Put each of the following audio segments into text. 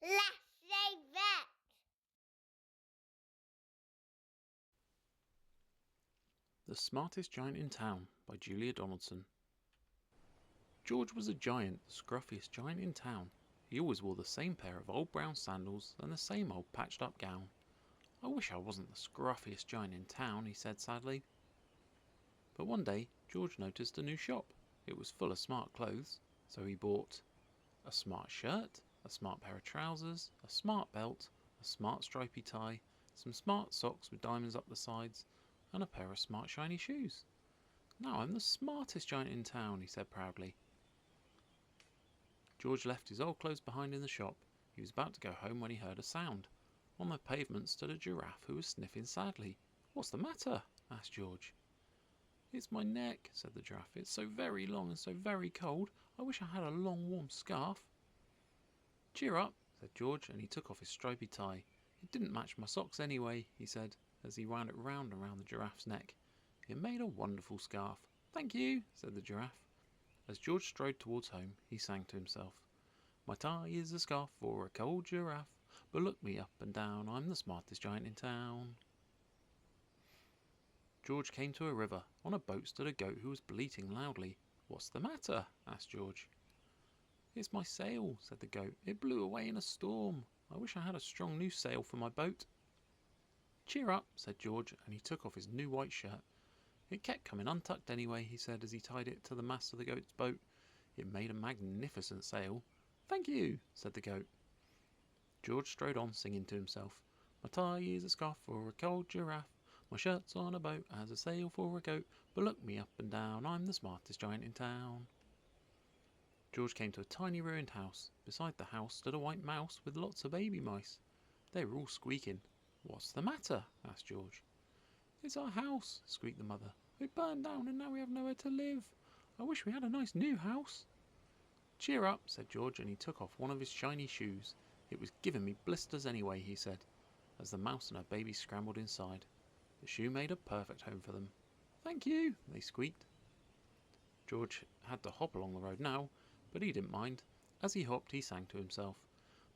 Let's say that. The Smartest Giant in Town by Julia Donaldson. George was a giant, the scruffiest giant in town. He always wore the same pair of old brown sandals and the same old patched up gown. I wish I wasn't the scruffiest giant in town, he said sadly. But one day George noticed a new shop. It was full of smart clothes, so he bought a smart shirt, a smart pair of trousers, a smart belt, a smart stripy tie, some smart socks with diamonds up the sides, and a pair of smart shiny shoes. Now I'm the smartest giant in town, he said proudly. George left his old clothes behind in the shop. He was about to go home when he heard a sound. On the pavement stood a giraffe who was sniffing sadly. "What's the matter?" asked George. "It's my neck," said the giraffe. "It's so very long and so very cold. I wish I had a long warm scarf." "Cheer up," said George, and he took off his stripy tie. "It didn't match my socks anyway," he said, as he wound it round and round the giraffe's neck. It made a wonderful scarf. "Thank you," said the giraffe. As George strode towards home, he sang to himself. "My tie is a scarf for a cold giraffe, but look me up and down, I'm the smartest giant in town." George came to a river. On a boat stood a goat who was bleating loudly. "What's the matter?" asked George. "It's my sail," said the goat. "It blew away in a storm. I wish I had a strong new sail for my boat." "Cheer up," said George, and he took off his new white shirt. "It kept coming untucked anyway," he said as he tied it to the mast of the goat's boat. It made a magnificent sail. "Thank you," said the goat. George strode on singing to himself. "My tie is a scarf for a cold giraffe. My shirt's on a boat as a sail for a goat. But look me up and down, I'm the smartest giant in town." George came to a tiny ruined house. Beside the house stood a white mouse with lots of baby mice. They were all squeaking. "What's the matter?" asked George. "It's our house," squeaked the mother. "It burned down and now we have nowhere to live. I wish we had a nice new house." "Cheer up," said George, and he took off one of his shiny shoes. "It was giving me blisters anyway," he said, as the mouse and her baby scrambled inside. The shoe made a perfect home for them. "Thank you," they squeaked. George had to hop along the road now, but he didn't mind. As he hopped, he sang to himself.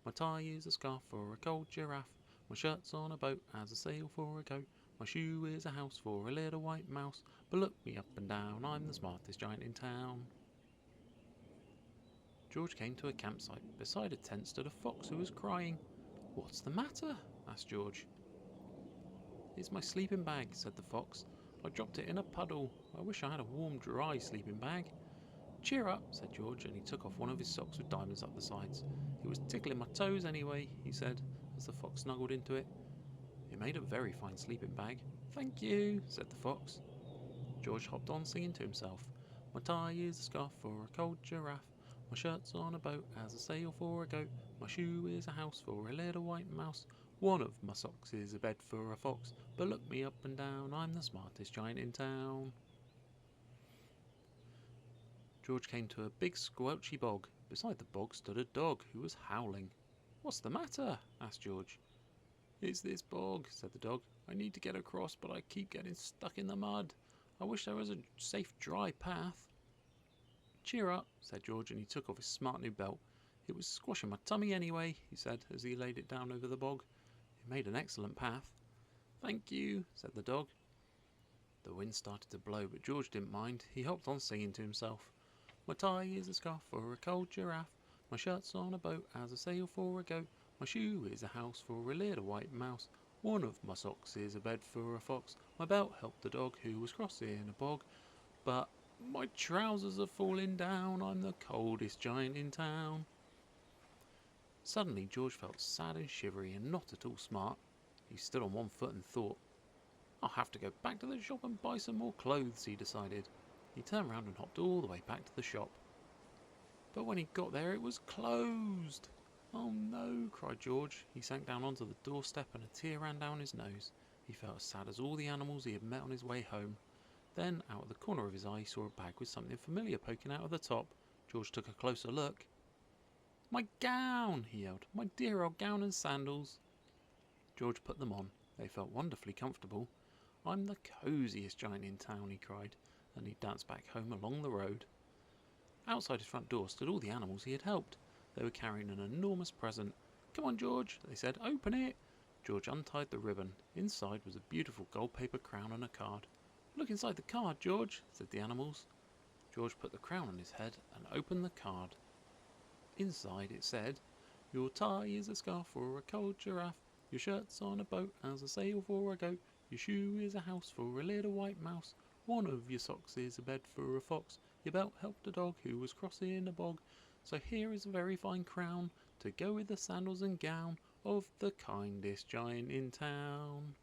"My tie is a scarf for a cold giraffe. My shirt's on a boat as a sail for a goat. My shoe is a house for a little white mouse. But look me up and down, I'm the smartest giant in town." George came to a campsite. Beside a tent stood a fox who was crying. "What's the matter?" asked George. "It's my sleeping bag," said the fox. "I dropped it in a puddle. I wish I had a warm, dry sleeping bag." "Cheer up," said George, and he took off one of his socks with diamonds up the sides. "It was tickling my toes anyway," he said, as the fox snuggled into it. It made a very fine sleeping bag. "Thank you," said the fox. George hopped on singing to himself. "My tie is a scarf for a cold giraffe. My shirt's on a boat as a sail for a goat. My shoe is a house for a little white mouse. One of my socks is a bed for a fox. But look me up and down, I'm the smartest giant in town." George came to a big squelchy bog. Beside the bog stood a dog who was howling. "What's the matter?" asked George. "It's this bog," said the dog. "I need to get across, but I keep getting stuck in the mud. I wish there was a safe, dry path." "Cheer up," said George, and he took off his smart new belt. "It was squashing my tummy anyway," he said, as he laid it down over the bog. It made an excellent path. "Thank you," said the dog. The wind started to blow, but George didn't mind. He hopped on singing to himself. "My tie is a scarf for a cold giraffe. My shirt's on a boat as a sail for a goat. My shoe is a house for a little white mouse. One of my socks is a bed for a fox. My belt helped the dog who was crossing a bog. But my trousers are falling down. I'm the coldest giant in town." Suddenly George felt sad and shivery and not at all smart. He stood on one foot and thought. "I'll have to go back to the shop and buy some more clothes," he decided. He turned round and hopped all the way back to the shop. But when he got there it was closed. "Oh no," cried George. He sank down onto the doorstep and a tear ran down his nose. He felt as sad as all the animals he had met on his way home. Then, out of the corner of his eye, he saw a bag with something familiar poking out of the top. George took a closer look. "My gown!" he yelled. "My dear old gown and sandals!" George put them on. They felt wonderfully comfortable. "I'm the cosiest giant in town," he cried, and he danced back home along the road. Outside his front door stood all the animals he had helped. They were carrying an enormous present. Come on, George, they said. Open it. George untied the ribbon. Inside was a beautiful gold paper crown and a card. Look inside the card, George, said the animals. George put the crown on his head and opened the card. Inside it said, your tie is a scarf for a cold giraffe. Your shirt's on a boat as a sail for a goat. Your shoe is a house for a little white mouse. One of your socks is a bed for a fox. Your belt helped a dog who was crossing a bog. So here is a very fine crown to go with the sandals and gown of the kindest giant in town.